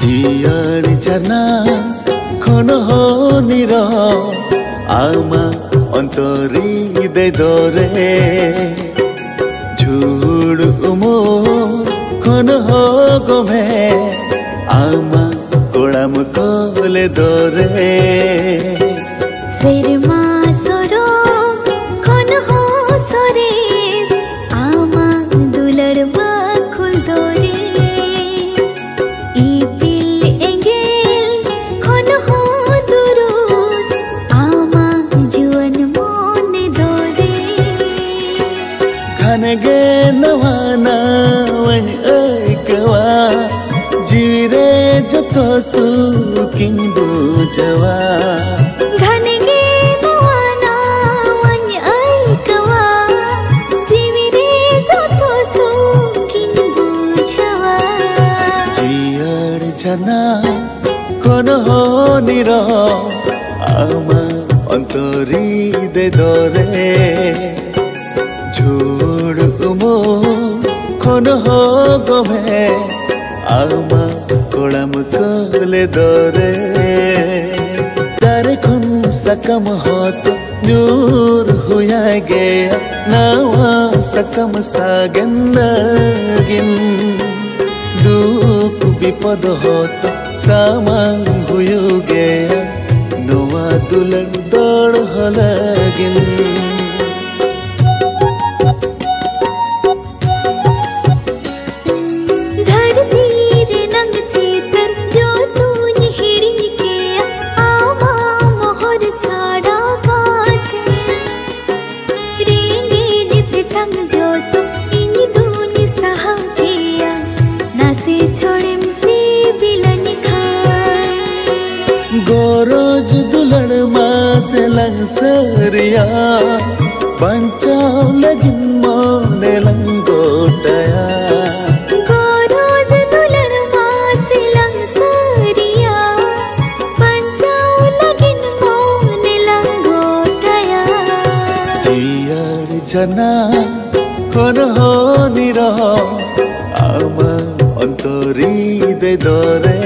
जियाड़ जाना खन हो निर आमा अंतरी दे दरे झुड़ उमो खन हो गमे आमा कोड़ाम कोले दरे सेरमा सरो खन हो सरे आमा दुलड़ बखुल दोरे घनगे नवाना वन ऐकवा जीरे जतो सुकिन बुझवा घनगे नवाना वन ऐकवा जीरे जतो सुकिन बुझवा जियाड़ जाना कोन हो निर आमा अंतरी दे दरे झुड़ उमो खन हो गमे आमा कोड़ाम कोले दरे दारे खन सकम हो तो दूर हुआ गया नावा सकम सागन लगिन दुख विपद हो तो सामान हुयो गया नवा दुलन दौड़ हो लगिन गोरोज दुलड़ मासे लंगसरिया बंचाव लगिन मोने लंगोटया गोरोज दुलड़ मासे लंगसरिया बंचाव लगिन मोने लंगोटया जियाड़ जाना कोन हो निर आमा अंतरी दे दरे